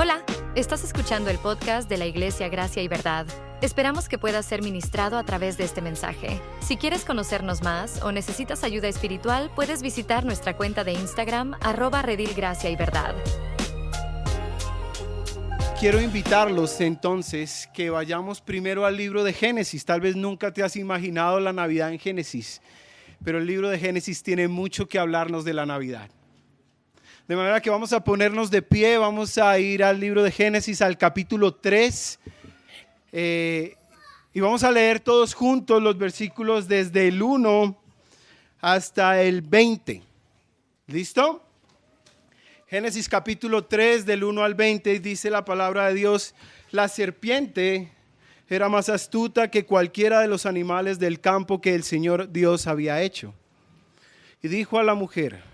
Hola, estás escuchando el podcast de la Iglesia Gracia y Verdad. Esperamos que puedas ser ministrado a través de este mensaje. Si quieres conocernos más o necesitas ayuda espiritual, puedes visitar nuestra cuenta de Instagram, @redilgraciayverdad. Quiero invitarlos entonces que vayamos primero al libro de Génesis. Tal vez nunca te has imaginado la Navidad en Génesis, pero el libro de Génesis tiene mucho que hablarnos de la Navidad. De manera que vamos a ponernos de pie, vamos a ir al libro de Génesis, al capítulo 3, y vamos a leer todos juntos los versículos desde el 1 hasta el 20. ¿Listo? Génesis capítulo 3 del 1 al 20 dice la palabra de Dios: la serpiente era más astuta que cualquiera de los animales del campo que el Señor Dios había hecho. Y dijo a la mujer: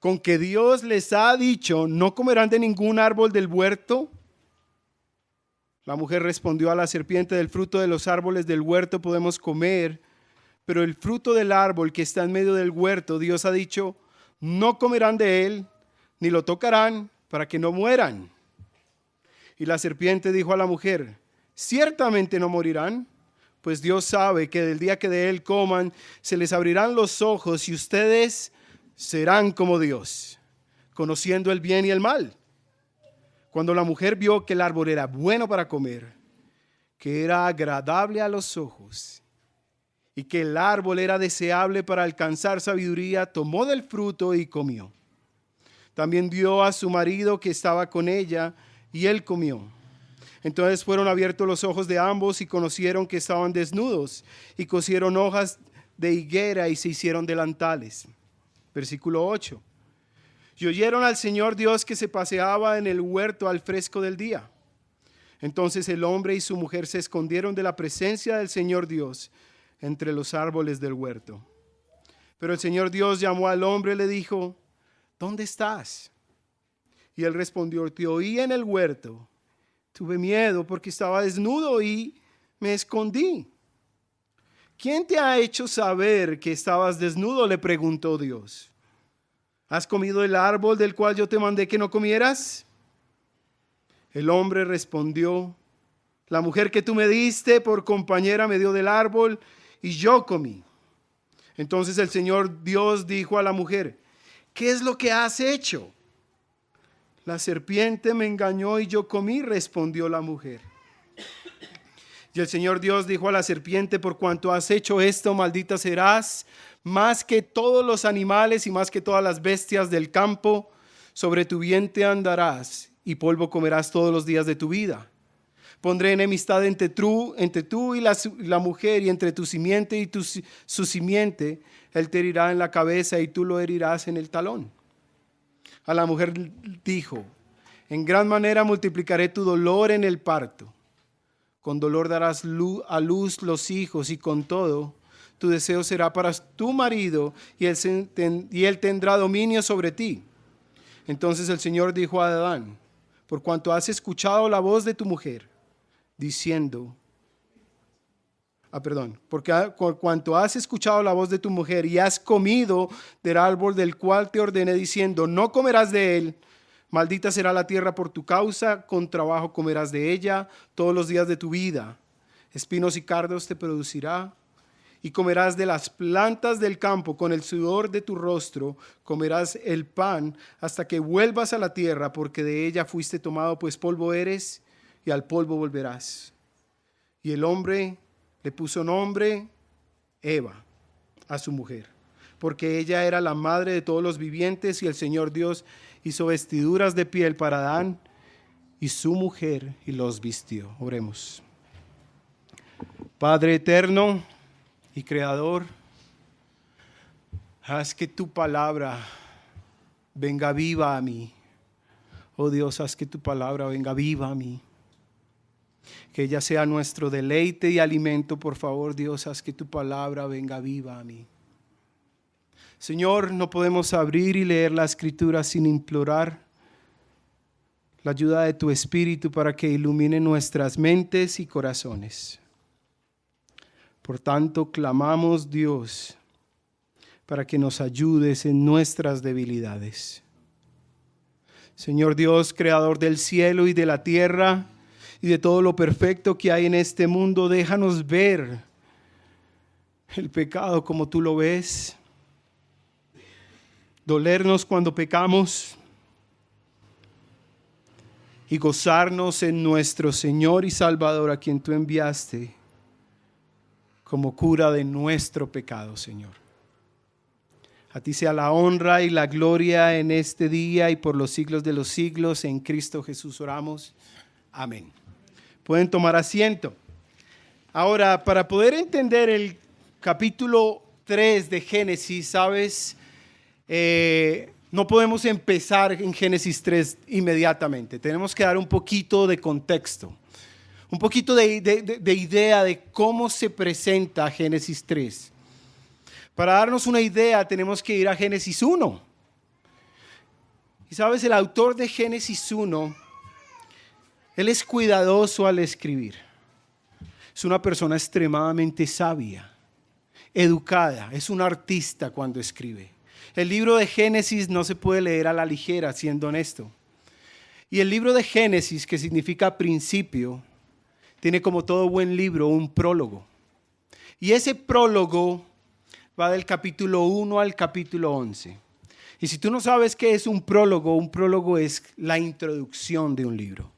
¿con que Dios les ha dicho, no comerán de ningún árbol del huerto? La mujer respondió a la serpiente: del fruto de los árboles del huerto podemos comer, pero el fruto del árbol que está en medio del huerto, Dios ha dicho, no comerán de él, ni lo tocarán, para que no mueran. Y la serpiente dijo a la mujer: ciertamente no morirán, pues Dios sabe que del día que de él coman, se les abrirán los ojos y ustedes serán como Dios, conociendo el bien y el mal. Cuando la mujer vio que el árbol era bueno para comer, que era agradable a los ojos y que el árbol era deseable para alcanzar sabiduría, tomó del fruto y comió. También dio a su marido que estaba con ella y él comió. Entonces fueron abiertos los ojos de ambos y conocieron que estaban desnudos y cosieron hojas de higuera y se hicieron delantales. Versículo 8. Y oyeron al Señor Dios que se paseaba en el huerto al fresco del día. Entonces el hombre y su mujer se escondieron de la presencia del Señor Dios entre los árboles del huerto. Pero el Señor Dios llamó al hombre y le dijo: ¿dónde estás? Y él respondió: te oí en el huerto. Tuve miedo porque estaba desnudo y me escondí. ¿Quién te ha hecho saber que estabas desnudo?, le preguntó Dios. ¿Has comido el árbol del cual yo te mandé que no comieras? El hombre respondió: la mujer que tú me diste por compañera me dio del árbol y yo comí. Entonces el Señor Dios dijo a la mujer: ¿qué es lo que has hecho? La serpiente me engañó y yo comí, respondió la mujer. Y el Señor Dios dijo a la serpiente: por cuanto has hecho esto, maldita serás más que todos los animales y más que todas las bestias del campo. Sobre tu vientre andarás y polvo comerás todos los días de tu vida. Pondré enemistad entre tú y la mujer, y entre tu simiente y su simiente. Él te herirá en la cabeza y tú lo herirás en el talón. A la mujer dijo: en gran manera multiplicaré tu dolor en el parto. Con dolor darás a luz los hijos, y con todo tu deseo será para tu marido, y él tendrá dominio sobre ti. Entonces el Señor dijo a Adán: por cuanto has escuchado la voz de tu mujer, por cuanto has escuchado la voz de tu mujer y has comido del árbol del cual te ordené diciendo, no comerás de él, maldita será la tierra por tu causa, con trabajo comerás de ella todos los días de tu vida. Espinos y cardos te producirá, y comerás de las plantas del campo, con el sudor de tu rostro comerás el pan hasta que vuelvas a la tierra, porque de ella fuiste tomado, pues polvo eres y al polvo volverás. Y el hombre le puso nombre Eva a su mujer, porque ella era la madre de todos los vivientes, y el Señor Dios hizo vestiduras de piel para Adán y su mujer y los vistió. Oremos. Padre eterno y creador, haz que tu palabra venga viva a mí. Oh Dios, haz que tu palabra venga viva a mí. Que ella sea nuestro deleite y alimento, por favor, Dios, haz que tu palabra venga viva a mí. Señor, no podemos abrir y leer la Escritura sin implorar la ayuda de tu Espíritu para que ilumine nuestras mentes y corazones. Por tanto, clamamos, Dios, para que nos ayudes en nuestras debilidades. Señor Dios, creador del cielo y de la tierra y de todo lo perfecto que hay en este mundo, déjanos ver el pecado como tú lo ves, dolernos cuando pecamos y gozarnos en nuestro Señor y Salvador, a quien tú enviaste como cura de nuestro pecado, Señor. A ti sea la honra y la gloria en este día y por los siglos de los siglos. En Cristo Jesús oramos. Amén. Pueden tomar asiento. Ahora, para poder entender el capítulo 3 de Génesis, ¿sabes? No podemos empezar en Génesis 3 inmediatamente. Tenemos que dar un poquito de contexto, un poquito de idea de cómo se presenta Génesis 3. Para darnos una idea tenemos que ir a Génesis 1. Y sabes, el autor de Génesis 1, él es cuidadoso al escribir. Es una persona extremadamente sabia, educada, es un artista cuando escribe. El libro de Génesis no se puede leer a la ligera, siendo honesto. Y el libro de Génesis, que significa principio, tiene como todo buen libro un prólogo. Y ese prólogo va del capítulo 1 al capítulo 11. Y si tú no sabes qué es un prólogo es la introducción de un libro.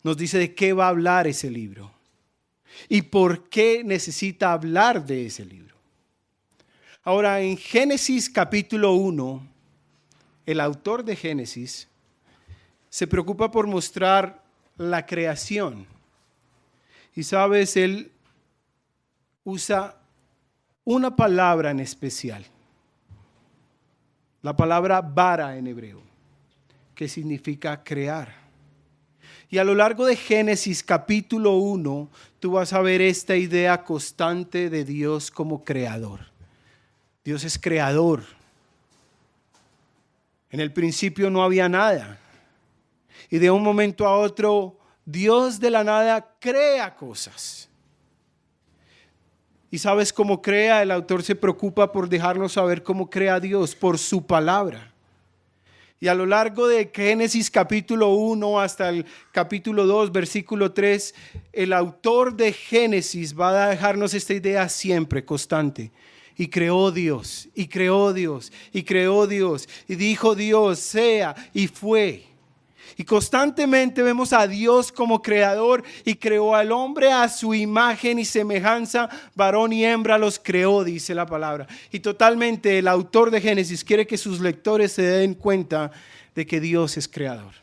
Nos dice de qué va a hablar ese libro y por qué necesita hablar de ese libro. Ahora, en Génesis capítulo 1, el autor de Génesis se preocupa por mostrar la creación. Y sabes, él usa una palabra en especial, la palabra bara en hebreo, que significa crear. Y a lo largo de Génesis capítulo 1, tú vas a ver esta idea constante de Dios como creador. Dios es creador. En el principio no había nada. Y de un momento a otro, Dios de la nada crea cosas. ¿Y sabes cómo crea? El autor se preocupa por dejarnos saber cómo crea Dios, por su palabra. Y a lo largo de Génesis capítulo 1 hasta el capítulo 2, versículo 3, el autor de Génesis va a dejarnos esta idea siempre constante. Y creó Dios, y creó Dios, y creó Dios, y dijo Dios, sea, y fue. Y constantemente vemos a Dios como creador y creó al hombre a su imagen y semejanza, varón y hembra los creó, dice la palabra. Y totalmente el autor de Génesis quiere que sus lectores se den cuenta de que Dios es creador.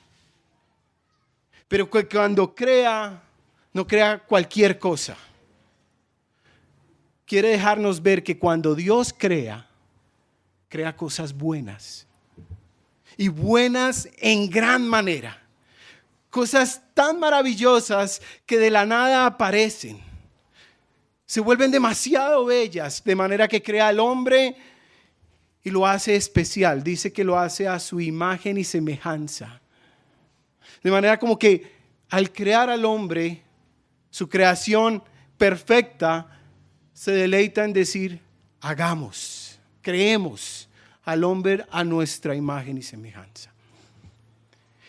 Pero cuando crea, no crea cualquier cosa. Quiere dejarnos ver que cuando Dios crea cosas buenas. Y buenas en gran manera. Cosas tan maravillosas que de la nada aparecen. Se vuelven demasiado bellas, de manera que crea al hombre y lo hace especial. Dice que lo hace a su imagen y semejanza. De manera como que al crear al hombre, su creación perfecta, se deleita en decir, hagamos, creemos al hombre a nuestra imagen y semejanza.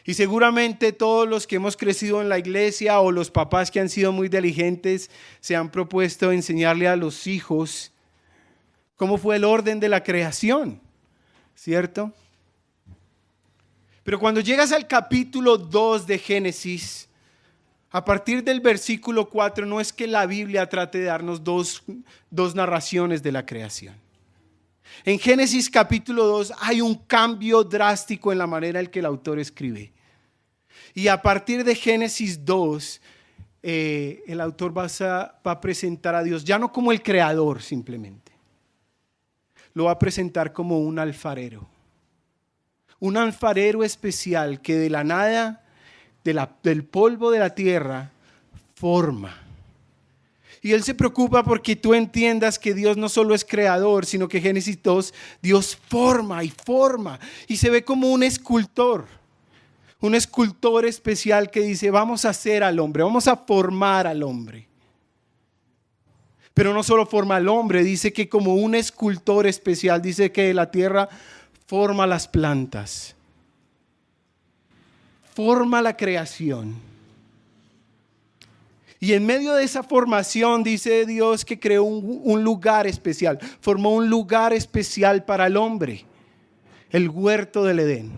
Y seguramente todos los que hemos crecido en la iglesia o los papás que han sido muy diligentes se han propuesto enseñarle a los hijos cómo fue el orden de la creación, ¿cierto? Pero cuando llegas al capítulo 2 de Génesis, a partir del versículo 4, no es que la Biblia trate de darnos dos narraciones de la creación. En Génesis capítulo 2 hay un cambio drástico en la manera en que el autor escribe. Y a partir de Génesis 2, el autor va a presentar a Dios ya no como el creador simplemente. Lo va a presentar como un alfarero. Un alfarero especial que de la nada, del polvo de la tierra, forma. Y él se preocupa porque tú entiendas que Dios no solo es creador, sino que Génesis 2, Dios forma y forma. Y se ve como un escultor especial que dice, vamos a hacer al hombre, vamos a formar al hombre. Pero no solo forma al hombre, dice que como un escultor especial, dice que de la tierra forma las plantas. forma la creación. Y en medio de esa formación dice Dios que creó un lugar especial, formó un lugar especial para el hombre, el huerto del Edén.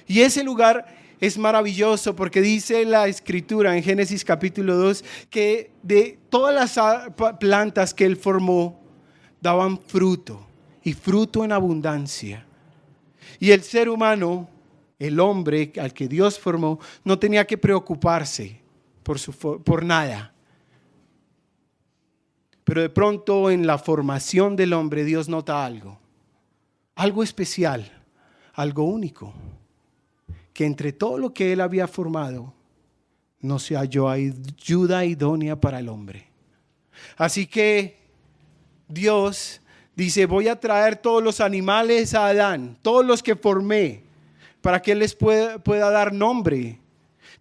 Y ese lugar es maravilloso porque dice la Escritura en Génesis capítulo 2 que de todas las plantas que Él formó daban fruto y fruto en abundancia. Y el ser humano, el hombre al que Dios formó, no tenía que preocuparse por nada. Pero de pronto en la formación del hombre Dios nota algo especial, algo único, que entre todo lo que Él había formado no se halló ayuda idónea para el hombre. Así que Dios dice: voy a traer todos los animales a Adán, todos los que formé, para que Él les pueda dar nombre.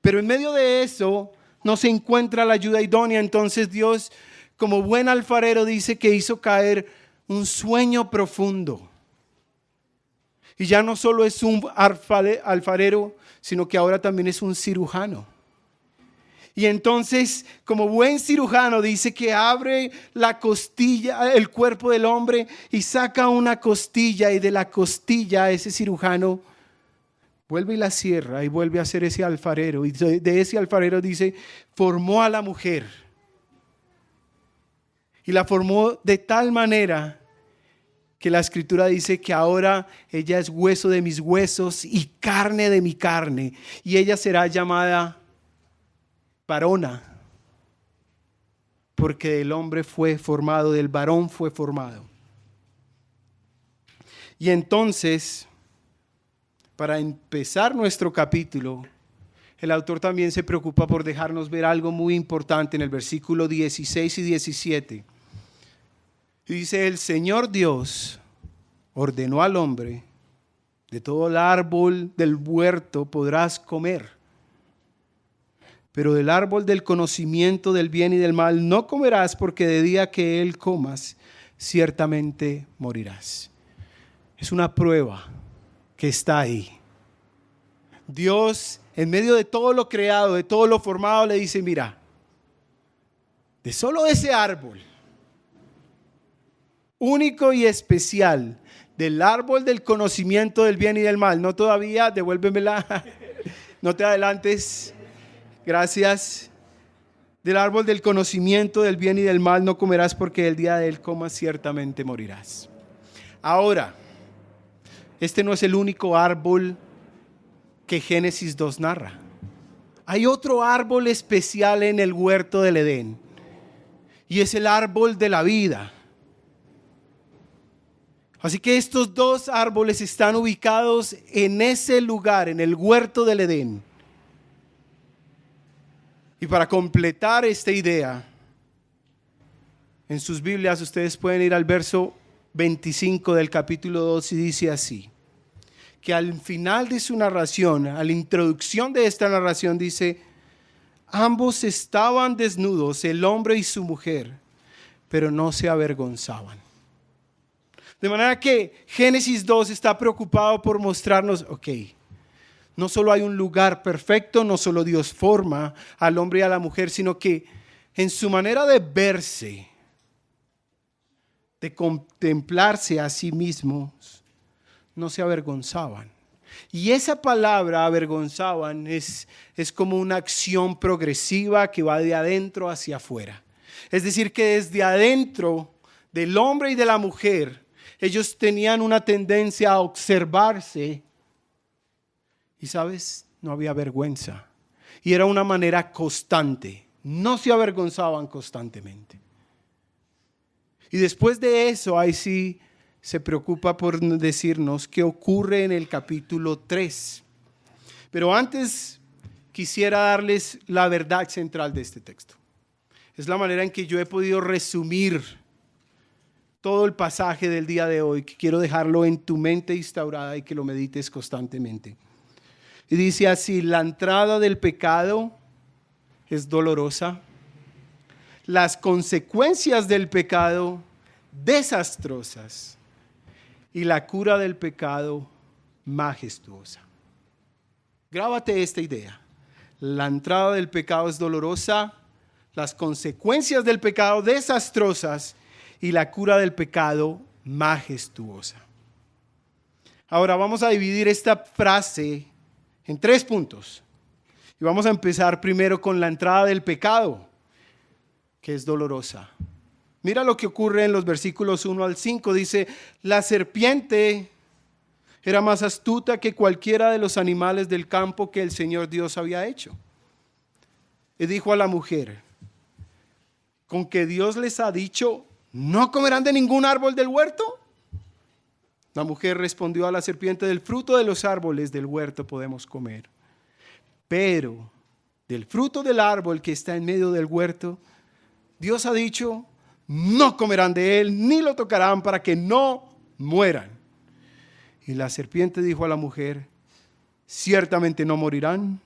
Pero en medio de eso no se encuentra la ayuda idónea. Entonces Dios, como buen alfarero, dice que hizo caer un sueño profundo. Y ya no solo es un alfarero, sino que ahora también es un cirujano. Y entonces, como buen cirujano, dice que abre la costilla, el cuerpo del hombre, y saca una costilla, y de la costilla ese cirujano vuelve y la cierra y vuelve a ser ese alfarero. Y de ese alfarero dice, formó a la mujer. Y la formó de tal manera que la Escritura dice que ahora ella es hueso de mis huesos y carne de mi carne. Y ella será llamada varona, porque del hombre fue formado, del varón fue formado. Y entonces, para empezar nuestro capítulo, el autor también se preocupa por dejarnos ver algo muy importante en el versículo 16 y 17. Y dice: el Señor Dios ordenó al hombre: de todo el árbol del huerto podrás comer, pero del árbol del conocimiento del bien y del mal no comerás, porque de día que él comas, ciertamente morirás. Es una prueba que está ahí. Dios, en medio de todo lo creado, de todo lo formado, le dice: mira, de solo ese árbol único y especial, del árbol del conocimiento del bien y del mal, no todavía, devuélvemela, no te adelantes, gracias. Del árbol del conocimiento del bien y del mal no comerás, porque el día de él comas ciertamente morirás. Ahora, este no es el único árbol que Génesis 2 narra. Hay otro árbol especial en el huerto del Edén, y es el árbol de la vida. Así que estos dos árboles están ubicados en ese lugar, en el huerto del Edén. Y para completar esta idea, en sus Biblias ustedes pueden ir al verso 25 del capítulo 2 y dice así: que al final de su narración, a la introducción de esta narración, dice: ambos estaban desnudos, el hombre y su mujer, pero no se avergonzaban. De manera que Génesis 2 está preocupado por mostrarnos, no solo hay un lugar perfecto, no solo Dios forma al hombre y a la mujer, sino que en su manera de verse, de contemplarse a sí mismos, no se avergonzaban. Y esa palabra avergonzaban es como una acción progresiva que va de adentro hacia afuera. Es decir, que desde adentro del hombre y de la mujer, ellos tenían una tendencia a observarse y, ¿sabes? No había vergüenza. Y era una manera constante. No se avergonzaban constantemente. Y después de eso, ahí sí se preocupa por decirnos qué ocurre en el capítulo 3. Pero antes quisiera darles la verdad central de este texto. Es la manera en que yo he podido resumir todo el pasaje del día de hoy, que quiero dejarlo en tu mente instaurada y que lo medites constantemente. Y dice así: la entrada del pecado es dolorosa, las consecuencias del pecado desastrosas y la cura del pecado majestuosa. Grábate esta idea. La entrada del pecado es dolorosa, las consecuencias del pecado desastrosas y la cura del pecado majestuosa. Ahora vamos a dividir esta frase en 3 puntos. Y vamos a empezar primero con la entrada del pecado, que es dolorosa. Mira lo que ocurre en los versículos 1 al 5. Dice, la serpiente era más astuta que cualquiera de los animales del campo que el Señor Dios había hecho. Y dijo a la mujer, ¿con que Dios les ha dicho, no comerán de ningún árbol del huerto? La mujer respondió a la serpiente, del fruto de los árboles del huerto podemos comer. Pero del fruto del árbol que está en medio del huerto, Dios ha dicho, no comerán de él, ni lo tocarán para que no mueran. Y la serpiente dijo a la mujer, ciertamente no morirán,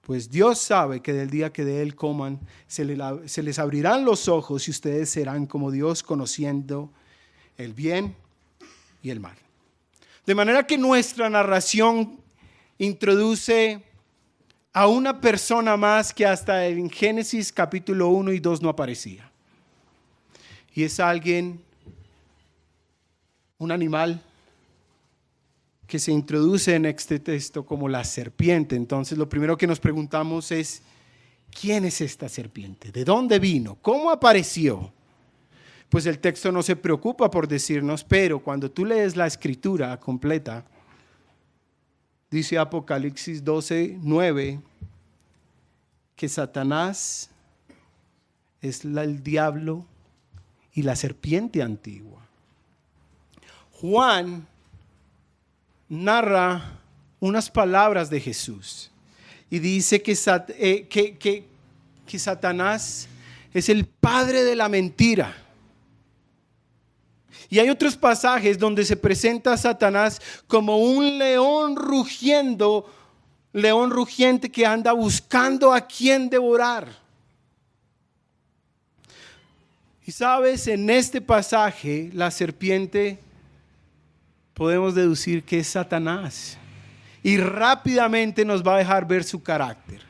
pues Dios sabe que del día que de él coman, se les abrirán los ojos y ustedes serán como Dios, conociendo el bien y el mal. De manera que nuestra narración introduce a una persona más que hasta en Génesis capítulo 1 y 2 no aparecía. Y es alguien, un animal que se introduce en este texto como la serpiente. Entonces lo primero que nos preguntamos es, ¿quién es esta serpiente? ¿De dónde vino? ¿Cómo apareció? Pues el texto no se preocupa por decirnos, pero cuando tú lees la escritura completa, dice Apocalipsis 12:9, que Satanás es el diablo y la serpiente antigua. Juan narra unas palabras de Jesús y dice que Satanás es el padre de la mentira. Y hay otros pasajes donde se presenta a Satanás como un león rugiendo, león rugiente que anda buscando a quien devorar. Y sabes, en este pasaje la serpiente podemos deducir que es Satanás. Y rápidamente nos va a dejar ver su carácter.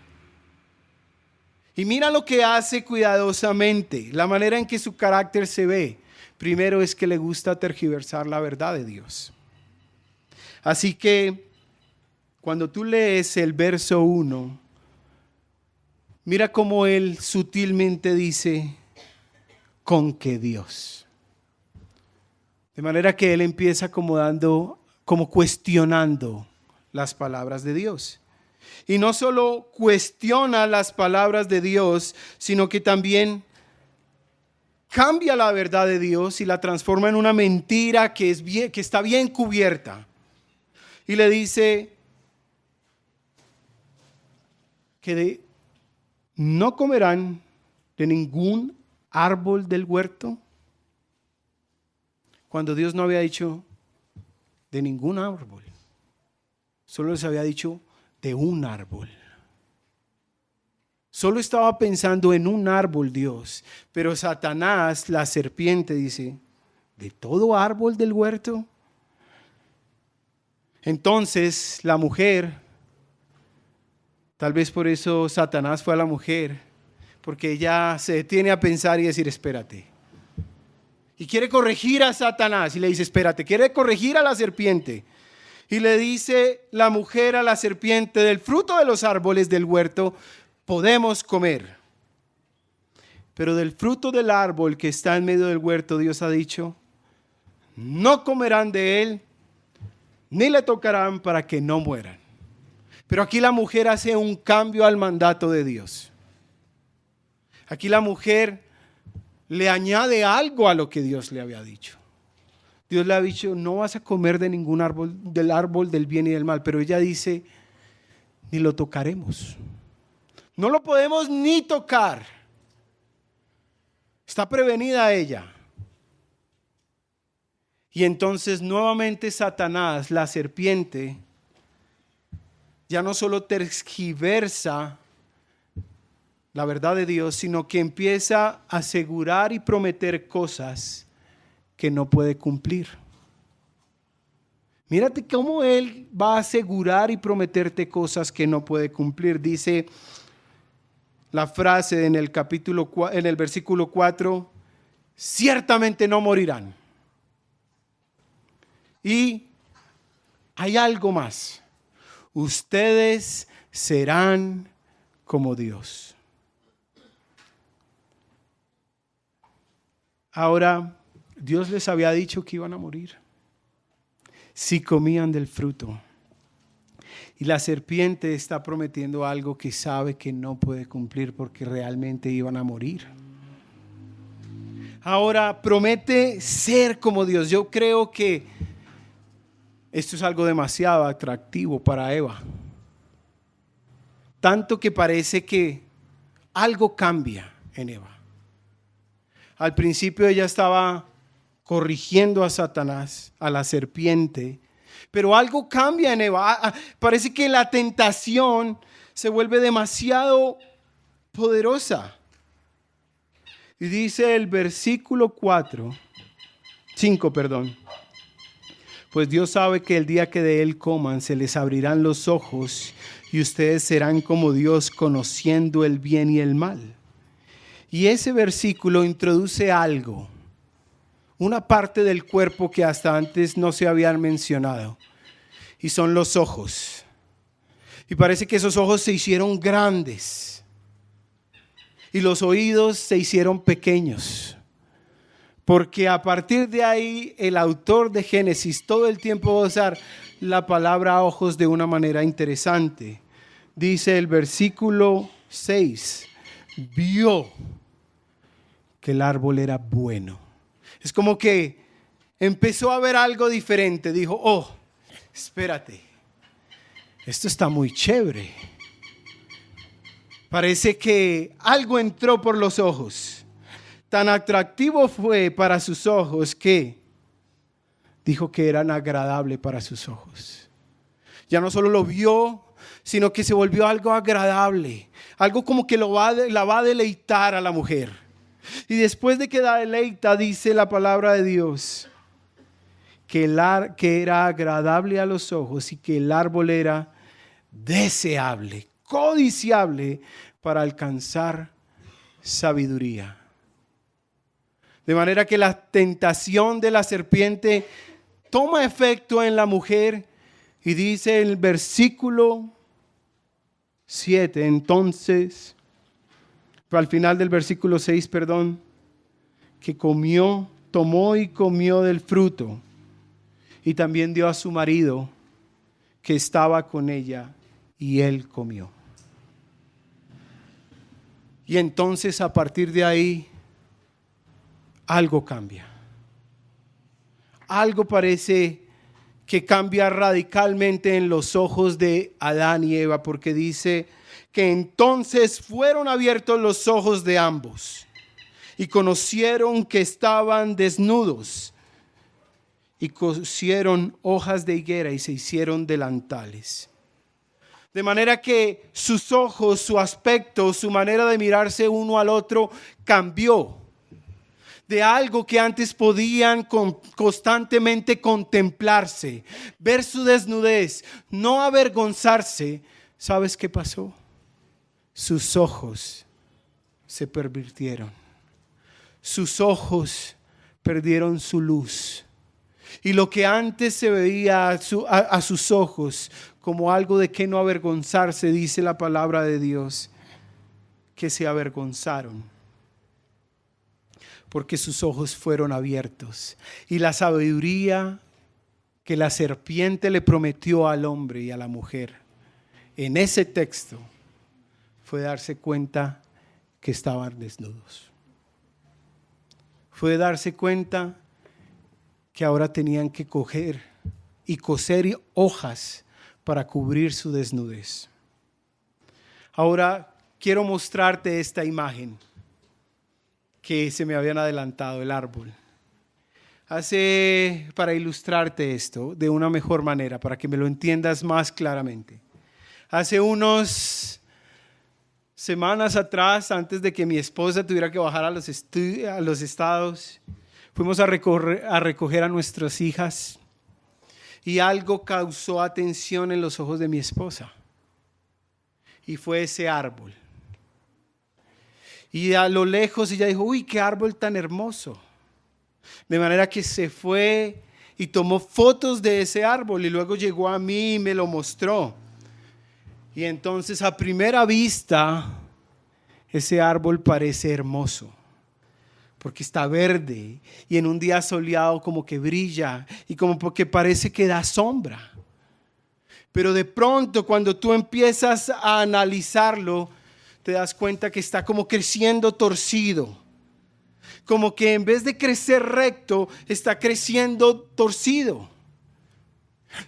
Y mira lo que hace cuidadosamente, la manera en que su carácter se ve. Primero es que le gusta tergiversar la verdad de Dios. Así que cuando tú lees el verso 1, mira cómo él sutilmente dice, con que Dios. De manera que él empieza como cuestionando las palabras de Dios. Y no solo cuestiona las palabras de Dios, sino que también cambia la verdad de Dios y la transforma en una mentira que está bien cubierta. Y le dice que no comerán de ningún árbol del huerto, cuando Dios no había dicho de ningún árbol, solo les había dicho de un árbol. Solo estaba pensando en un árbol Dios, pero Satanás, la serpiente, dice, ¿de todo árbol del huerto? Entonces la mujer, tal vez por eso Satanás fue a la mujer, porque ella se detiene a pensar y decir, espérate. Y quiere corregir a Satanás y le dice, espérate, quiere corregir a la serpiente. Y le dice la mujer a la serpiente, del fruto de los árboles del huerto podemos comer. Pero del fruto del árbol que está en medio del huerto, Dios ha dicho, no comerán de él, ni le tocarán para que no mueran. Pero aquí la mujer hace un cambio al mandato de Dios. Aquí la mujer le añade algo a lo que Dios le había dicho. Dios le ha dicho, no vas a comer de ningún árbol, del árbol del bien y del mal. Pero ella dice, ni lo tocaremos. No lo podemos ni tocar. Está prevenida ella. Y entonces nuevamente Satanás, la serpiente, ya no solo tergiversa la verdad de Dios, sino que empieza a asegurar y prometer cosas que no puede cumplir. Mírate cómo Él va a asegurar y prometerte cosas que no puede cumplir. Dice la frase en el versículo 4, ciertamente no morirán. Y hay algo más. Ustedes serán como Dios. Ahora, Dios les había dicho que iban a morir si comían del fruto. Y la serpiente está prometiendo algo que sabe que no puede cumplir porque realmente iban a morir. Ahora promete ser como Dios. Yo creo que esto es algo demasiado atractivo para Eva. Tanto que parece que algo cambia en Eva. Al principio ella estaba corrigiendo a Satanás, a la serpiente, pero algo cambia en Eva. Parece que la tentación se vuelve demasiado poderosa. Y dice el versículo 5, pues Dios sabe que el día que de él coman se les abrirán los ojos y ustedes serán como Dios, conociendo el bien y el mal. Y ese versículo introduce algo, una parte del cuerpo que hasta antes no se habían mencionado, y son los ojos. Y parece que esos ojos se hicieron grandes y los oídos se hicieron pequeños, porque a partir de ahí el autor de Génesis todo el tiempo va a usar la palabra ojos de una manera interesante. Dice el versículo 6, vio que el árbol era bueno. Es como que empezó a ver algo diferente. Dijo, oh, espérate, esto está muy chévere. Parece que algo entró por los ojos. Tan atractivo fue para sus ojos que dijo que eran agradables para sus ojos. Ya no solo lo vio, sino que se volvió algo agradable. Algo como que la va a deleitar a la mujer. Y después de que la deleita, dice la palabra de Dios, que era agradable a los ojos y que el árbol era deseable, codiciable para alcanzar sabiduría. De manera que la tentación de la serpiente toma efecto en la mujer y dice el versículo 7, entonces, al final del versículo 6, que tomó y comió del fruto y también dio a su marido que estaba con ella y él comió. Y entonces a partir de ahí algo cambia. Algo parece que cambia radicalmente en los ojos de Adán y Eva, porque dice que entonces fueron abiertos los ojos de ambos y conocieron que estaban desnudos y cosieron hojas de higuera y se hicieron delantales. De manera que sus ojos, su aspecto, su manera de mirarse uno al otro cambió. De algo que antes podían constantemente contemplarse, ver su desnudez, no avergonzarse. ¿Sabes qué pasó? Sus sus se pervirtieron. Sus ojos perdieron su luz. Y lo que antes se veía a sus ojos como algo de que no avergonzarse, dice la palabra de Dios, que se avergonzaron. Porque sus ojos fueron abiertos. Y la sabiduría que la serpiente le prometió al hombre y a la mujer en ese texto fue darse cuenta que estaban desnudos. Fue darse cuenta que ahora tenían que coger y coser hojas para cubrir su desnudez. Ahora quiero mostrarte esta imagen que se me habían adelantado, el árbol. Para ilustrarte esto de una mejor manera, para que me lo entiendas más claramente. Hace unos semanas atrás, antes de que mi esposa tuviera que bajar a los estados, fuimos a recoger a nuestras hijas. y algo causó atención en los ojos de mi esposa. Y fue ese árbol. Y a lo lejos ella dijo, uy, qué árbol tan hermoso. De manera que se fue y tomó fotos de ese árbol y luego llegó a mí y me lo mostró. Y entonces a primera vista ese árbol parece hermoso. Porque está verde y en un día soleado como que brilla y como porque parece que da sombra. Pero de pronto cuando tú empiezas a analizarlo, te das cuenta que está como creciendo torcido. Como que en vez de crecer recto, está creciendo torcido.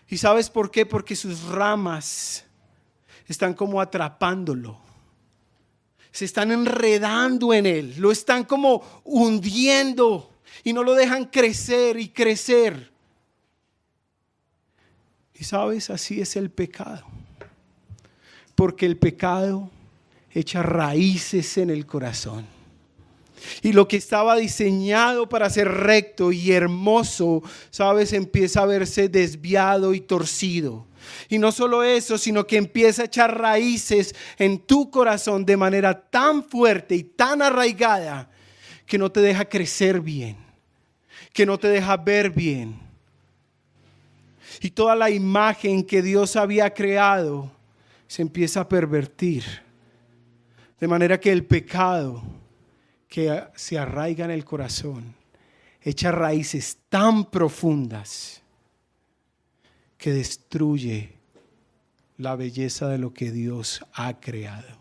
¿Y sabes por qué? Porque sus ramas están como atrapándolo. Se están enredando en él, lo están como hundiendo y no lo dejan crecer y crecer. Y sabes, así es el pecado. Porque el pecado echa raíces en el corazón. Y lo que estaba diseñado para ser recto y hermoso, sabes, empieza a verse desviado y torcido. Y no solo eso, sino que empieza a echar raíces en tu corazón de manera tan fuerte y tan arraigada que no te deja crecer bien, que no te deja ver bien. Y toda la imagen que Dios había creado se empieza a pervertir. De manera que el pecado que se arraiga en el corazón echa raíces tan profundas que destruye la belleza de lo que Dios ha creado.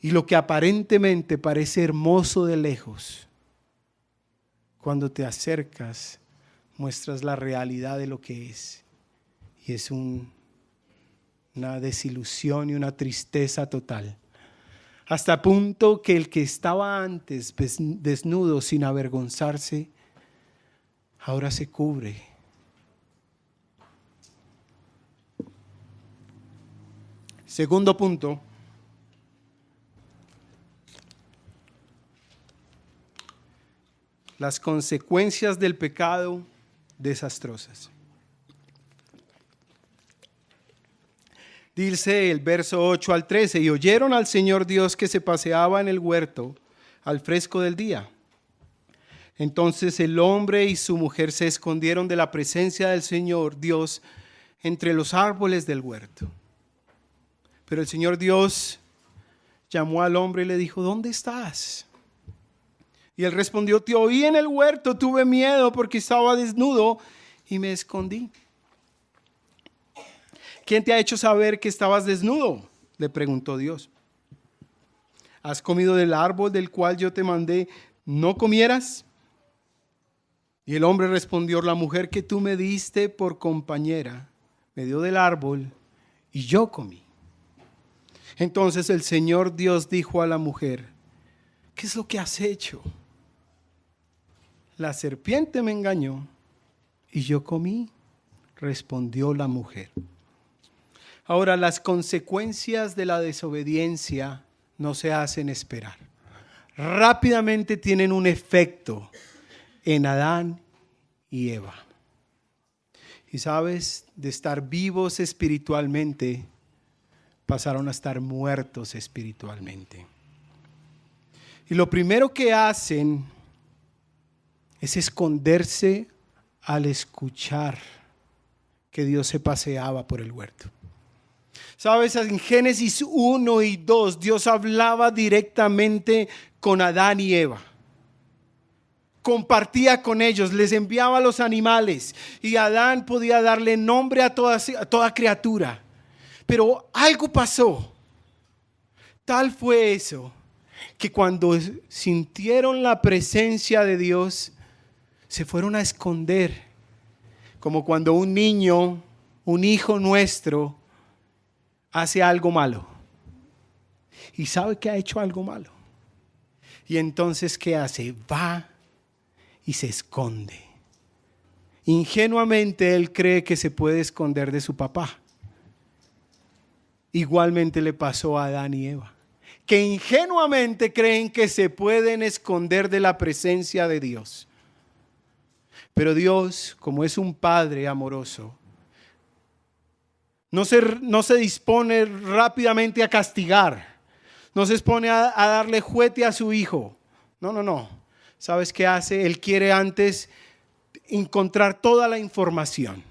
Y lo que aparentemente parece hermoso de lejos, cuando te acercas, muestras la realidad de lo que es. Y es una desilusión y una tristeza total. Hasta el punto que el que estaba antes desnudo sin avergonzarse, ahora se cubre. Segundo punto. Las consecuencias del pecado desastrosas. Dice el verso 8 al 13, y oyeron al Señor Dios que se paseaba en el huerto al fresco del día. Entonces el hombre y su mujer se escondieron de la presencia del Señor Dios entre los árboles del huerto. Pero el Señor Dios llamó al hombre y le dijo, ¿dónde estás? Y él respondió, te oí en el huerto, tuve miedo porque estaba desnudo y me escondí. ¿Quién te ha hecho saber que estabas desnudo?, le preguntó Dios. ¿Has comido del árbol del cual yo te mandé no comieras? Y el hombre respondió, la mujer que tú me diste por compañera me dio del árbol y yo comí. Entonces el Señor Dios dijo a la mujer, ¿qué es lo que has hecho? La serpiente me engañó y yo comí, respondió la mujer. Ahora, las consecuencias de la desobediencia no se hacen esperar. Rápidamente tienen un efecto en Adán y Eva. Y sabes, de estar vivos espiritualmente, pasaron a estar muertos espiritualmente. Y lo primero que hacen es esconderse al escuchar que Dios se paseaba por el huerto. Sabes, en Génesis 1 y 2, Dios hablaba directamente con Adán y Eva. Compartía con ellos, les enviaba los animales y Adán podía darle nombre a toda criatura. Pero algo pasó. Tal fue eso que cuando sintieron la presencia de Dios, se fueron a esconder. Como cuando un niño, un hijo nuestro, hace algo malo. Y sabe que ha hecho algo malo. Y entonces, ¿qué hace? Va y se esconde. Ingenuamente él cree que se puede esconder de su papá. Igualmente le pasó a Adán y Eva, que ingenuamente creen que se pueden esconder de la presencia de Dios. Pero Dios, como es un Padre amoroso, no se dispone rápidamente a castigar, no se dispone a darle juguete a su hijo. No. ¿Sabes qué hace? Él quiere antes encontrar toda la información.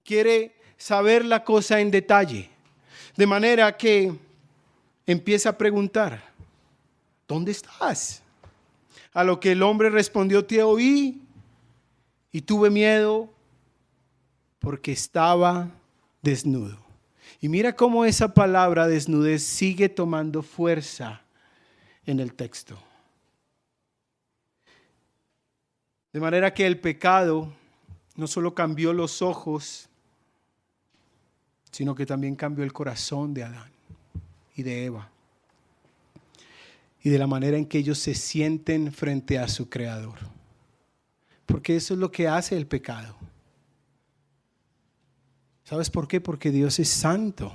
Quiere saber la cosa en detalle. De manera que empieza a preguntar, ¿dónde estás? A lo que el hombre respondió, te oí y tuve miedo porque estaba desnudo. Y mira cómo esa palabra desnudez sigue tomando fuerza en el texto. De manera que el pecado no solo cambió los ojos, sino que también cambió el corazón de Adán y de Eva. Y de la manera en que ellos se sienten frente a su Creador. Porque eso es lo que hace el pecado. ¿Sabes por qué? Porque Dios es santo.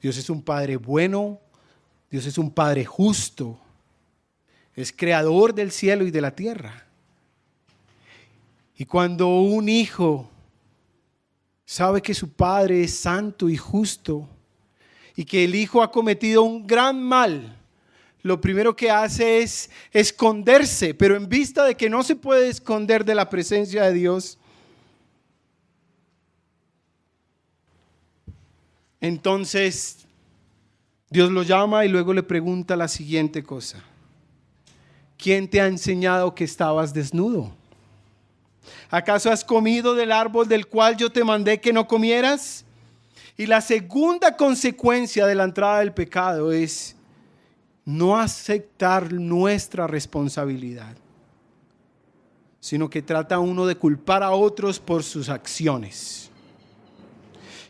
Dios es un Padre bueno. Dios es un Padre justo. Es creador del cielo y de la tierra. Y cuando un hijo sabe que su padre es santo y justo y que el hijo ha cometido un gran mal, lo primero que hace es esconderse, pero en vista de que no se puede esconder de la presencia de Dios, entonces Dios lo llama y luego le pregunta la siguiente cosa: ¿quién te ha enseñado que estabas desnudo? ¿Acaso has comido del árbol del cual yo te mandé que no comieras? Y la segunda consecuencia de la entrada del pecado es no aceptar nuestra responsabilidad, sino que trata uno de culpar a otros por sus acciones.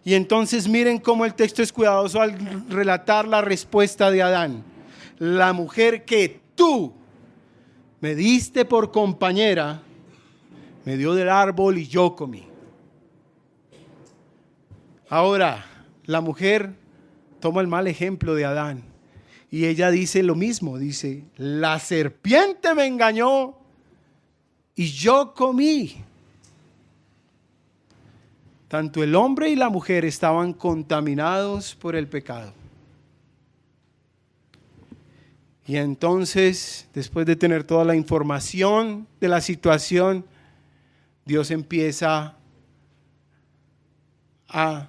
Y entonces miren cómo el texto es cuidadoso al relatar la respuesta de Adán. La mujer que tú me diste por compañera, me dio del árbol y yo comí. Ahora, la mujer toma el mal ejemplo de Adán y ella dice lo mismo, dice, la serpiente me engañó y yo comí. Tanto el hombre y la mujer estaban contaminados por el pecado. Y entonces, después de tener toda la información de la situación, Dios empieza a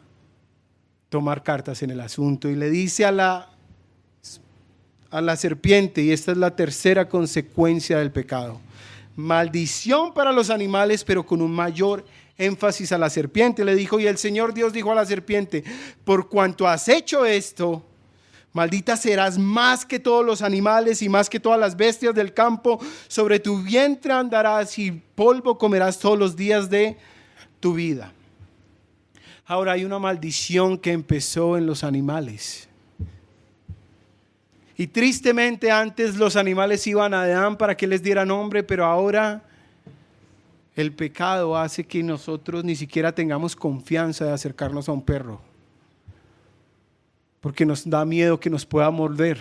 tomar cartas en el asunto y le dice a la serpiente, y esta es la tercera consecuencia del pecado: maldición para los animales, pero con un mayor énfasis a la serpiente. Le dijo, y el Señor Dios dijo a la serpiente, por cuanto has hecho esto, maldita serás más que todos los animales y más que todas las bestias del campo. Sobre tu vientre andarás y polvo comerás todos los días de tu vida. Ahora hay una maldición que empezó en los animales. Y tristemente antes los animales iban a Adán para que les diera nombre, pero ahora el pecado hace que nosotros ni siquiera tengamos confianza de acercarnos a un perro. Porque nos da miedo que nos pueda morder.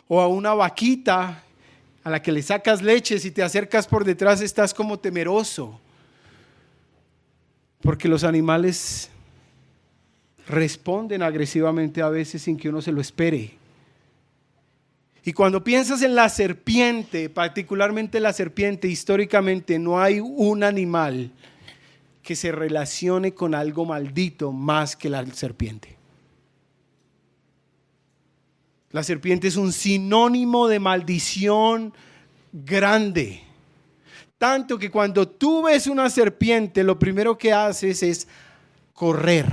O a una vaquita a la que le sacas leche, si te acercas por detrás estás como temeroso. Porque los animales responden agresivamente a veces sin que uno se lo espere. Y cuando piensas en la serpiente, particularmente la serpiente, históricamente no hay un animal que se relacione con algo maldito más que la serpiente. La serpiente es un sinónimo de maldición grande. Tanto que cuando tú ves una serpiente, lo primero que haces es correr.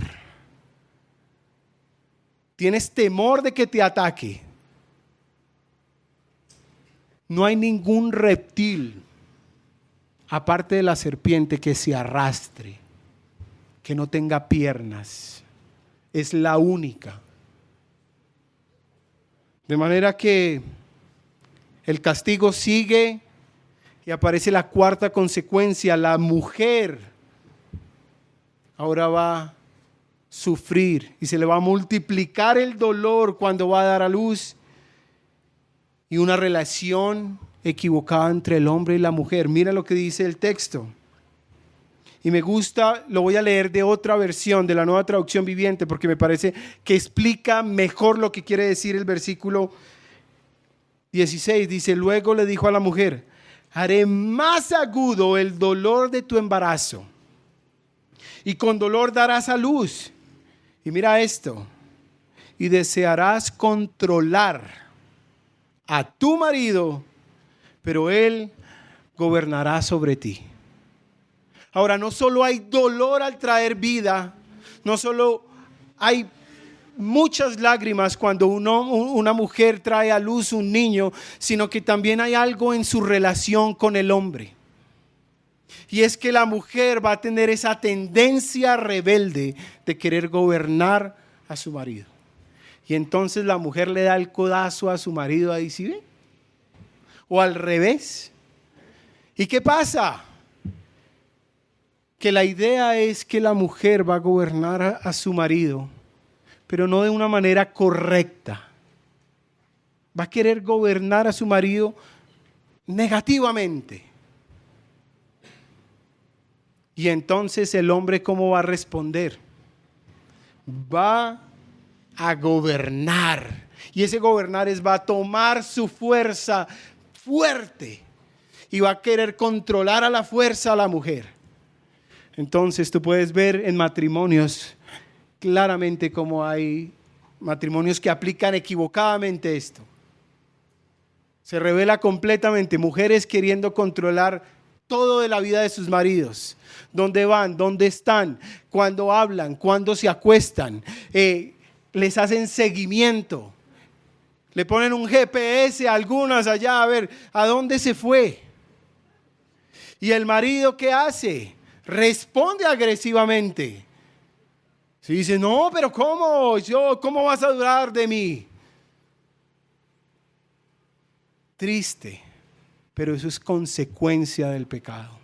Tienes temor de que te ataque. No hay ningún reptil, aparte de la serpiente, que se arrastre, que no tenga piernas. Es la única. De manera que el castigo sigue y aparece la cuarta consecuencia. La mujer ahora va a sufrir y se le va a multiplicar el dolor cuando va a dar a luz. Y una relación equivocada entre el hombre y la mujer. Mira lo que dice el texto. Y me gusta, lo voy a leer de otra versión, de la Nueva Traducción Viviente, porque me parece que explica mejor lo que quiere decir el versículo 16. Dice, luego le dijo a la mujer, haré más agudo el dolor de tu embarazo, y con dolor darás a luz. Y mira esto, y desearás controlar a tu marido, pero él gobernará sobre ti. Ahora, no solo hay dolor al traer vida, no solo hay muchas lágrimas cuando una mujer trae a luz un niño, sino que también hay algo en su relación con el hombre. Y es que la mujer va a tener esa tendencia rebelde de querer gobernar a su marido. Y entonces la mujer le da el codazo a su marido ahí, ¿sí ve? O al revés. ¿Y qué pasa? Que la idea es que la mujer va a gobernar a su marido, pero no de una manera correcta. Va a querer gobernar a su marido negativamente. Y entonces el hombre, ¿cómo va a responder? Va a gobernar. Y ese gobernar va a tomar su fuerza fuerte y va a querer controlar a la fuerza a la mujer. Entonces tú puedes ver en matrimonios claramente cómo hay matrimonios que aplican equivocadamente esto. Se revela completamente mujeres queriendo controlar todo de la vida de sus maridos. ¿Dónde van? ¿Dónde están? ¿Cuándo hablan? ¿Cuándo se acuestan? Les hacen seguimiento. Le ponen un GPS a algunas allá a ver a dónde se fue. ¿Y el marido qué hace? Responde agresivamente. Si dice, no, pero ¿cómo? ¿Cómo vas a dudar de mí? Triste, pero eso es consecuencia del pecado.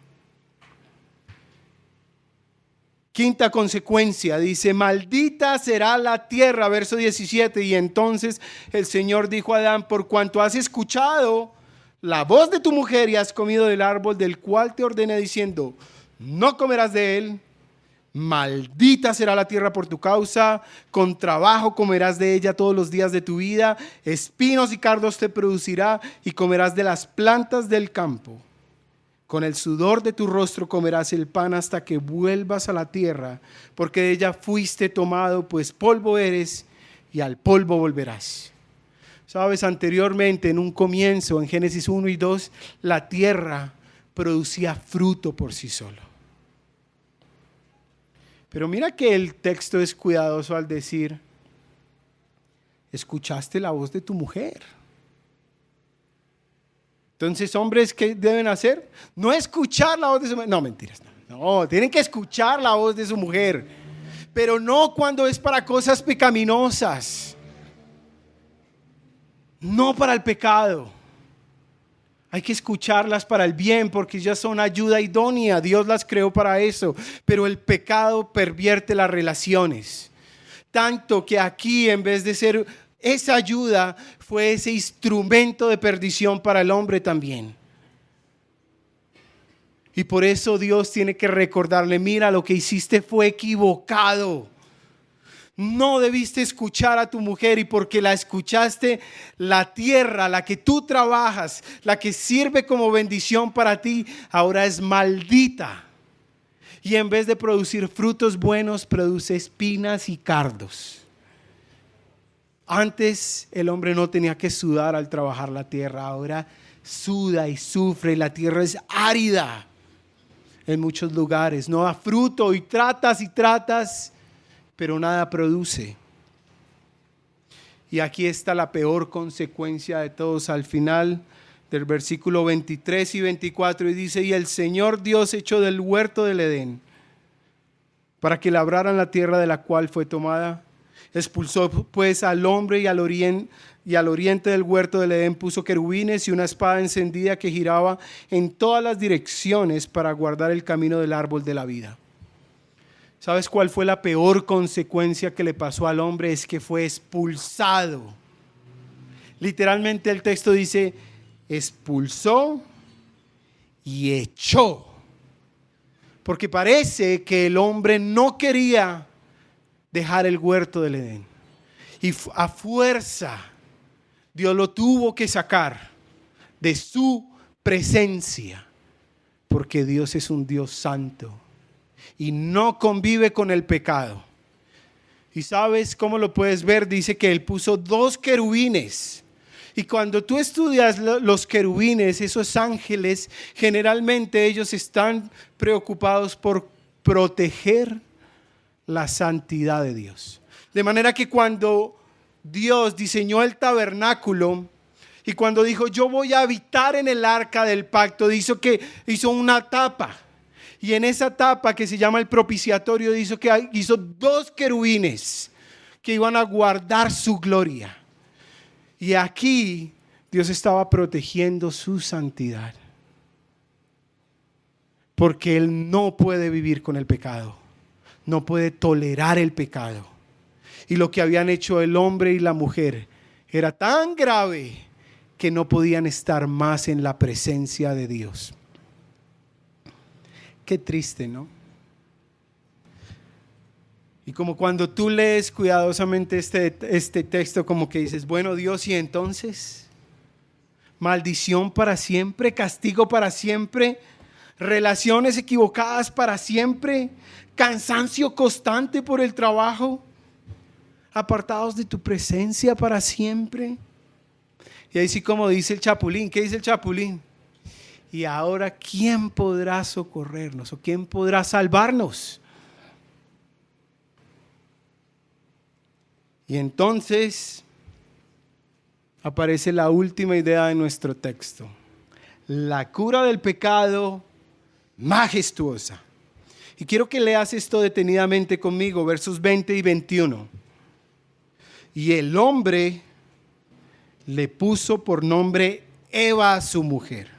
Quinta consecuencia, dice, maldita será la tierra, verso 17. Y entonces el Señor dijo a Adán, por cuanto has escuchado la voz de tu mujer y has comido del árbol del cual te ordené diciendo, no comerás de él, maldita será la tierra por tu causa, con trabajo comerás de ella todos los días de tu vida, espinos y cardos te producirá y comerás de las plantas del campo. Con el sudor de tu rostro comerás el pan hasta que vuelvas a la tierra, porque de ella fuiste tomado, pues polvo eres y al polvo volverás. Sabes, anteriormente en un comienzo, en Génesis 1 y 2, la tierra producía fruto por sí solo. Pero mira que el texto es cuidadoso al decir, escuchaste la voz de tu mujer. Entonces, hombres, ¿qué deben hacer? No escuchar la voz de su mujer. No, mentiras. No, tienen que escuchar la voz de su mujer. Pero no cuando es para cosas pecaminosas. No para el pecado. Hay que escucharlas para el bien porque ellas son ayuda idónea. Dios las creó para eso. Pero el pecado pervierte las relaciones. Tanto que aquí, en vez de ser esa ayuda, fue ese instrumento de perdición para el hombre también. Y por eso Dios tiene que recordarle, mira, lo que hiciste fue equivocado. No debiste escuchar a tu mujer, y porque la escuchaste, la tierra, la que tú trabajas, la que sirve como bendición para ti, ahora es maldita. Y en vez de producir frutos buenos, produce espinas y cardos. Antes el hombre no tenía que sudar al trabajar la tierra, ahora suda y sufre. La tierra es árida en muchos lugares, no da fruto y tratas, pero nada produce. Y aquí está la peor consecuencia de todos al final del versículo 23 y 24, y dice, y el Señor Dios echó del huerto del Edén para que labraran la tierra de la cual fue tomada. Expulsó pues al hombre y al oriente del huerto del Edén puso querubines y una espada encendida que giraba en todas las direcciones para guardar el camino del árbol de la vida. ¿Sabes cuál fue la peor consecuencia que le pasó al hombre? Es que fue expulsado. Literalmente el texto dice, expulsó y echó. Porque parece que el hombre no quería dejar el huerto del Edén. Y a fuerza Dios lo tuvo que sacar de su presencia. Porque Dios es un Dios santo y no convive con el pecado. ¿Y sabes cómo lo puedes ver? Dice que Él puso 2 querubines. Y cuando tú estudias los querubines, esos ángeles, generalmente ellos están preocupados por proteger la santidad de Dios. De manera que cuando Dios diseñó el tabernáculo y cuando dijo yo voy a habitar en el arca del pacto, hizo una tapa. Y en esa tapa que se llama el propiciatorio hizo 2 querubines que iban a guardar su gloria. Y aquí Dios estaba protegiendo su santidad. Porque Él no puede vivir con el pecado. No puede tolerar el pecado. Y lo que habían hecho el hombre y la mujer era tan grave que no podían estar más en la presencia de Dios. Qué triste, ¿no? Y como cuando tú lees cuidadosamente este texto, como que dices, bueno Dios, ¿y entonces? Maldición para siempre, castigo para siempre, relaciones equivocadas para siempre, cansancio constante por el trabajo, apartados de tu presencia para siempre. Y ahí sí como dice el Chapulín, ¿qué dice el Chapulín? Y ahora, ¿quién podrá socorrernos o quién podrá salvarnos? Y entonces aparece la última idea de nuestro texto. La cura del pecado majestuosa. Y quiero que leas esto detenidamente conmigo, versos 20 y 21. Y el hombre le puso por nombre Eva a su mujer,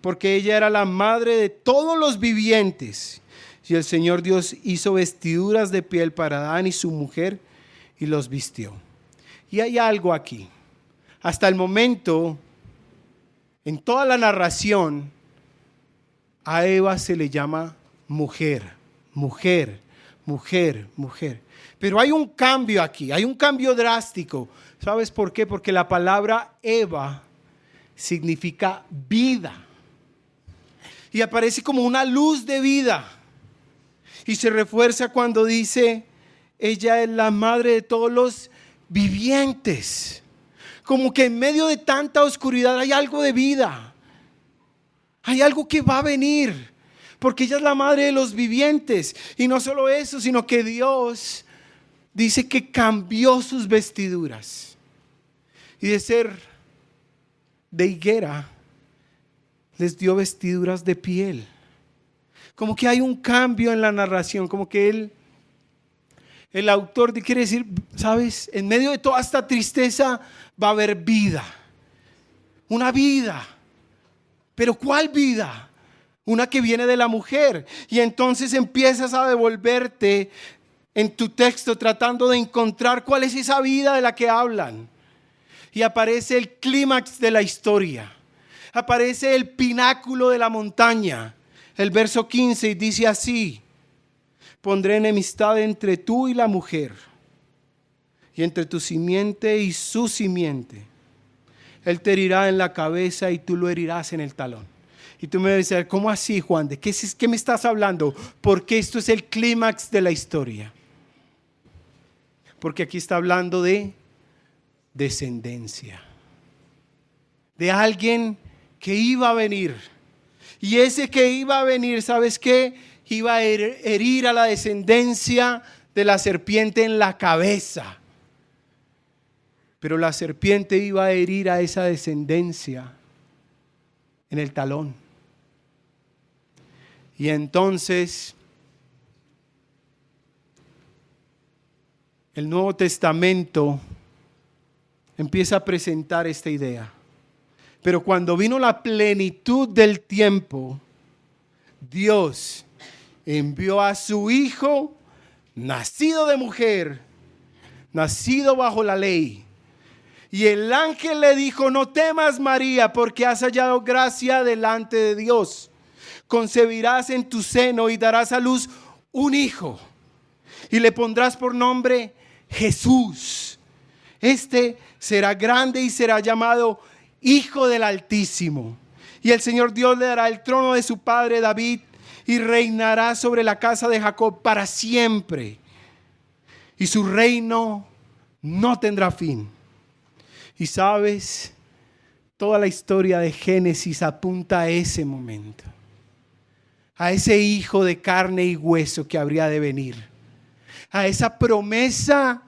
porque ella era la madre de todos los vivientes. Y el Señor Dios hizo vestiduras de piel para Adán y su mujer y los vistió. Y hay algo aquí. Hasta el momento, en toda la narración, a Eva se le llama mujer, mujer, mujer, mujer. Pero hay un cambio aquí, hay un cambio drástico. ¿Sabes por qué? Porque la palabra Eva significa vida. Y aparece como una luz de vida. Y se refuerza cuando dice, ella es la madre de todos los vivientes. Como que en medio de tanta oscuridad hay algo de vida. Hay algo que va a venir. Porque ella es la madre de los vivientes. Y no solo eso, sino que Dios dice que cambió sus vestiduras. Y de ser de higuera, les dio vestiduras de piel. Como que hay un cambio en la narración, como que el autor quiere decir, ¿sabes? En medio de toda esta tristeza va a haber vida. Una vida. ¿Pero cuál vida? Una que viene de la mujer. Y entonces empiezas a devolverte en tu texto tratando de encontrar cuál es esa vida de la que hablan. Y aparece el clímax de la historia. Aparece el pináculo de la montaña. El verso 15 dice así: pondré enemistad entre tú y la mujer, y entre tu simiente y su simiente. Él te herirá en la cabeza y tú lo herirás en el talón. Y tú me dices, ¿cómo así, Juan? ¿De qué me estás hablando? Porque esto es el clímax de la historia. Porque aquí está hablando de descendencia. De alguien que iba a venir. Y ese que iba a venir, ¿sabes qué? Iba a herir a la descendencia de la serpiente en la cabeza. Pero la serpiente iba a herir a esa descendencia en el talón. Y entonces el Nuevo Testamento empieza a presentar esta idea. Pero cuando vino la plenitud del tiempo, Dios envió a su Hijo, nacido de mujer, nacido bajo la ley. Y el ángel le dijo: no temas, María, porque has hallado gracia delante de Dios. Concebirás en tu seno y darás a luz un hijo, y le pondrás por nombre Jesús. Este será grande y será llamado Hijo del Altísimo. Y el Señor Dios le dará el trono de su padre David, y reinará sobre la casa de Jacob para siempre. Y su reino no tendrá fin. Y sabes, toda la historia de Génesis apunta a ese momento, a ese hijo de carne y hueso que habría de venir, a esa promesa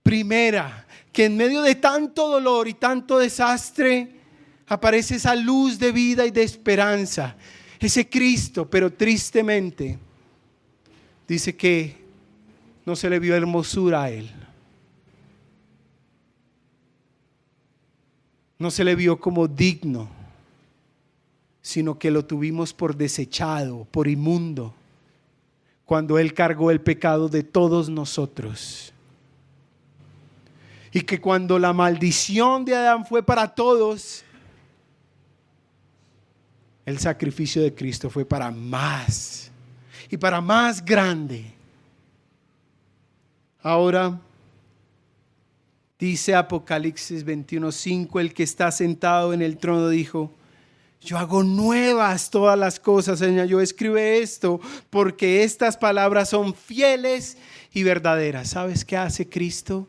primera, que en medio de tanto dolor y tanto desastre aparece esa luz de vida y de esperanza, ese Cristo. Pero tristemente dice que no se le vio hermosura a él, no se le vio como digno, sino que lo tuvimos por desechado, por inmundo, cuando Él cargó el pecado de todos nosotros. Y que cuando la maldición de Adán fue para todos, el sacrificio de Cristo fue para más y para más grande. Ahora dice Apocalipsis 21:5, el que está sentado en el trono dijo: yo hago nuevas todas las cosas. Señor, yo escribe esto porque estas palabras son fieles y verdaderas. ¿Sabes qué hace Cristo?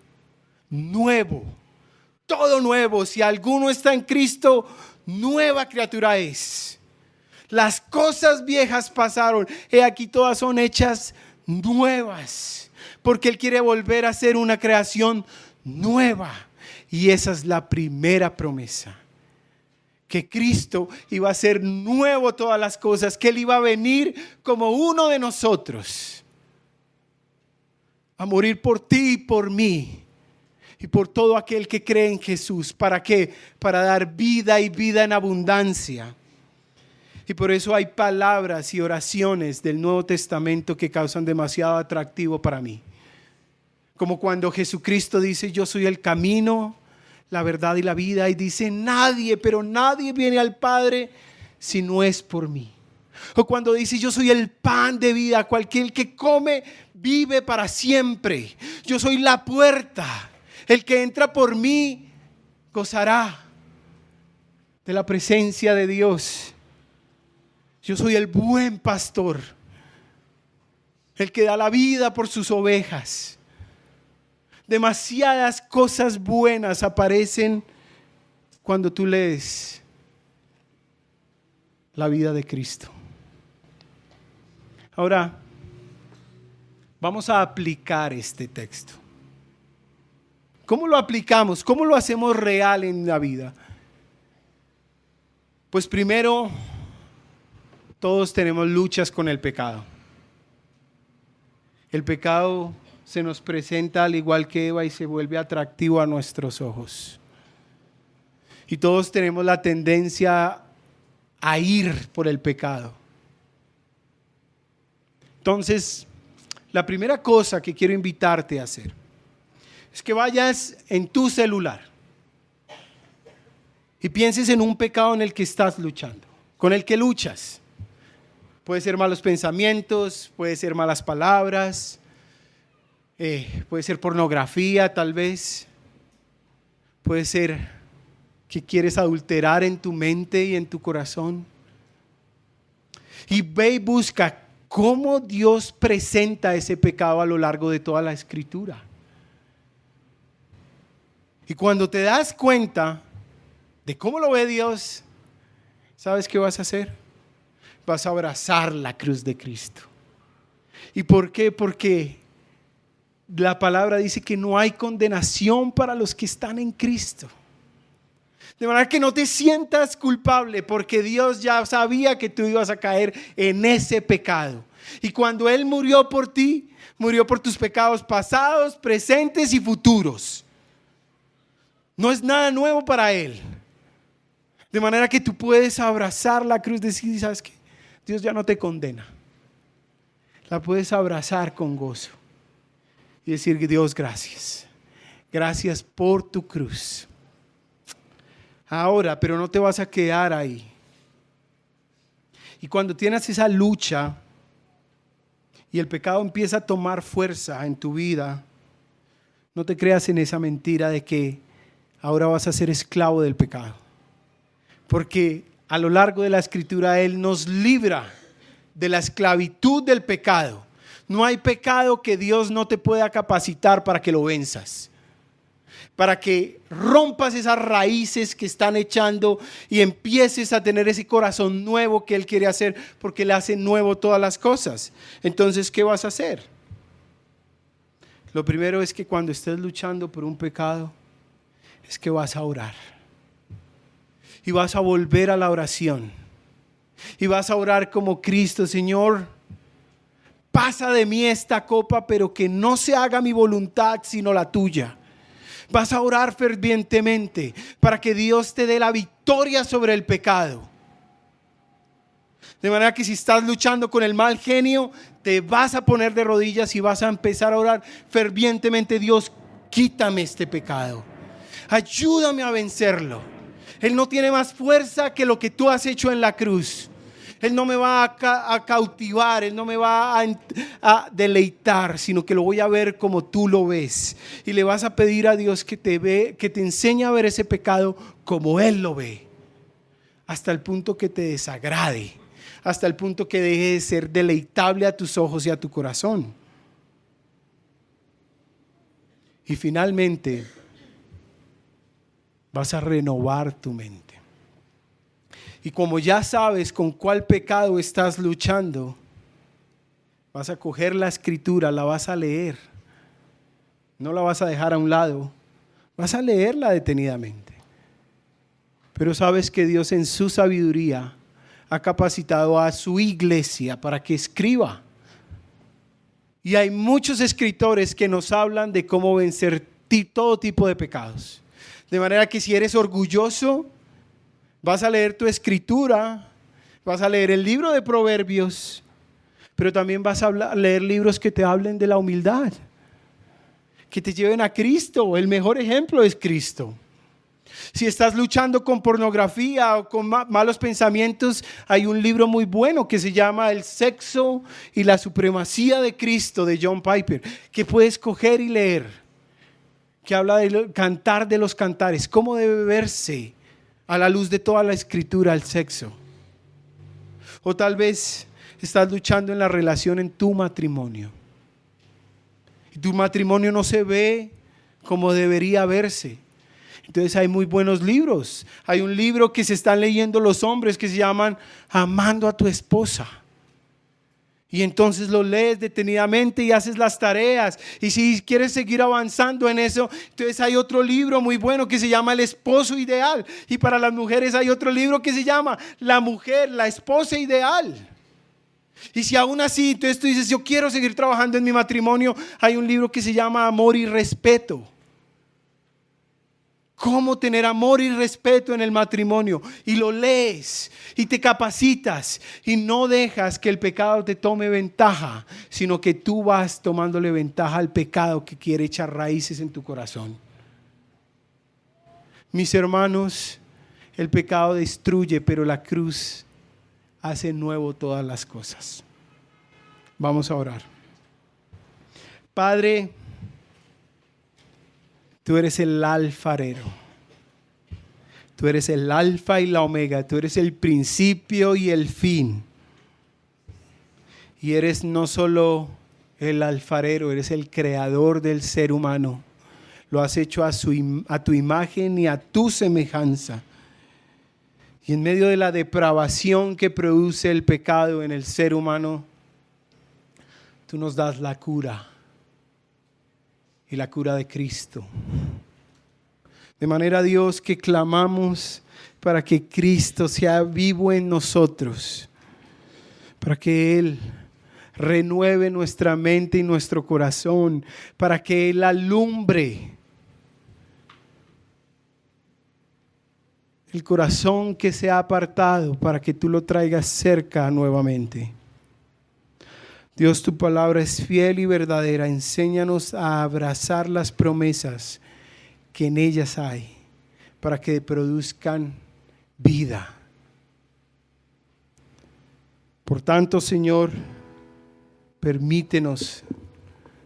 Nuevo, todo nuevo. Si alguno está en Cristo, nueva criatura es. Las cosas viejas pasaron, he aquí todas son hechas nuevas, porque Él quiere volver a ser una creación nueva. Y esa es la primera promesa, que Cristo iba a hacer nuevo todas las cosas, que Él iba a venir como uno de nosotros, a morir por ti y por mí y por todo aquel que cree en Jesús. ¿Para qué? Para dar vida y vida en abundancia. Y por eso hay palabras y oraciones del Nuevo Testamento que causan demasiado atractivo para mí, como cuando Jesucristo dice: yo soy el camino, la verdad y la vida. Y dice: nadie, pero nadie viene al Padre si no es por mí. O cuando dice: yo soy el pan de vida, cualquier que come vive para siempre. Yo soy la puerta, el que entra por mí gozará de la presencia de Dios. Yo soy el buen pastor, el que da la vida por sus ovejas. Demasiadas cosas buenas aparecen cuando tú lees la vida de Cristo. Ahora, vamos a aplicar este texto. ¿Cómo lo aplicamos? ¿Cómo lo hacemos real en la vida? Pues primero, todos tenemos luchas con el pecado. El pecado se nos presenta al igual que Eva y se vuelve atractivo a nuestros ojos. Y todos tenemos la tendencia a ir por el pecado. Entonces, la primera cosa que quiero invitarte a hacer es que vayas en tu celular y pienses en un pecado en el que estás luchando, con el que luchas. Puede ser malos pensamientos, puede ser malas palabras, puede ser pornografía tal vez, puede ser que quieres adulterar en tu mente y en tu corazón. Y ve y busca cómo Dios presenta ese pecado a lo largo de toda la Escritura. Y cuando te das cuenta de cómo lo ve Dios, ¿sabes qué vas a hacer? Vas a abrazar la cruz de Cristo. ¿Y por qué? Porque la palabra dice que no hay condenación para los que están en Cristo. De manera que no te sientas culpable, porque Dios ya sabía que tú ibas a caer en ese pecado. Y cuando Él murió por ti, murió por tus pecados pasados, presentes y futuros. No es nada nuevo para Él. De manera que tú puedes abrazar la cruz, decir: ¿sabes qué? Dios ya no te condena. La puedes abrazar con gozo y decir: Dios, gracias. Gracias por tu cruz. Ahora, pero no te vas a quedar ahí. Y cuando tienes esa lucha y el pecado empieza a tomar fuerza en tu vida, no te creas en esa mentira de que ahora vas a ser esclavo del pecado. Porque a lo largo de la Escritura Él nos libra de la esclavitud del pecado. No hay pecado que Dios no te pueda capacitar para que lo venzas, para que rompas esas raíces que están echando y empieces a tener ese corazón nuevo que Él quiere hacer, porque Él hace nuevo todas las cosas. Entonces, ¿qué vas a hacer? Lo primero es que cuando estés luchando por un pecado, es que vas a orar. Y vas a volver a la oración. Y vas a orar como Cristo: Señor, pasa de mí esta copa, pero que no se haga mi voluntad sino la tuya. Vas a orar fervientemente para que Dios te dé la victoria sobre el pecado. De manera que si estás luchando con el mal genio, te vas a poner de rodillas y vas a empezar a orar fervientemente: Dios, quítame este pecado. Ayúdame a vencerlo. Él no tiene más fuerza que lo que tú has hecho en la cruz. Él no me va a cautivar, Él no me va a deleitar, sino que lo voy a ver como tú lo ves. Y le vas a pedir a Dios que te enseñe a ver ese pecado como Él lo ve, hasta el punto que te desagrade, hasta el punto que deje de ser deleitable a tus ojos y a tu corazón. Y finalmente vas a renovar tu mente. Y como ya sabes con cuál pecado estás luchando, vas a coger la Escritura, la vas a leer. No la vas a dejar a un lado, vas a leerla detenidamente. Pero sabes que Dios en su sabiduría ha capacitado a su iglesia para que escriba. Y hay muchos escritores que nos hablan de cómo vencer todo tipo de pecados. De manera que si eres orgulloso, vas a leer tu Escritura, vas a leer el libro de Proverbios, pero también vas a leer libros que te hablen de la humildad, que te lleven a Cristo. El mejor ejemplo es Cristo. Si estás luchando con pornografía o con malos pensamientos, hay un libro muy bueno que se llama El sexo y la supremacía de Cristo, de John Piper, que puedes coger y leer, que habla del cantar de los cantares, cómo debe verse a la luz de toda la Escritura el sexo. O tal vez estás luchando en la relación en tu matrimonio y tu matrimonio no se ve como debería verse. Entonces hay muy buenos libros. Hay un libro que se están leyendo los hombres que se llaman Amando a tu esposa. Y entonces lo lees detenidamente y haces las tareas. Y si quieres seguir avanzando en eso, entonces hay otro libro muy bueno que se llama El esposo ideal. Y para las mujeres hay otro libro que se llama La mujer, la esposa ideal. Y si aún así, entonces tú dices: yo quiero seguir trabajando en mi matrimonio, hay un libro que se llama Amor y respeto. Cómo tener amor y respeto en el matrimonio. Y lo lees y te capacitas y no dejas que el pecado te tome ventaja, sino que tú vas tomándole ventaja al pecado que quiere echar raíces en tu corazón. Mis hermanos, el pecado destruye, pero la cruz hace nuevo todas las cosas. Vamos a orar. Padre, tú eres el alfarero. Tú eres el alfa y la omega. Tú eres el principio y el fin. Y eres no solo el alfarero, eres el creador del ser humano. Lo has hecho a tu imagen y a tu semejanza. Y en medio de la depravación que produce el pecado en el ser humano, tú nos das la cura. Y la cura de Cristo. De manera, Dios, que clamamos para que Cristo sea vivo en nosotros, para que Él renueve nuestra mente y nuestro corazón, para que Él alumbre el corazón que se ha apartado, para que tú lo traigas cerca nuevamente. Dios, tu palabra es fiel y verdadera. Enséñanos a abrazar las promesas que en ellas hay, para que produzcan vida. Por tanto, Señor, permítenos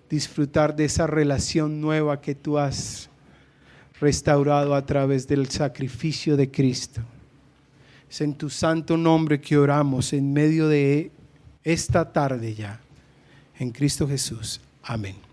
disfrutar de esa relación nueva que tú has restaurado a través del sacrificio de Cristo. Es en tu santo nombre que oramos en medio de esta tarde ya. En Cristo Jesús. Amén.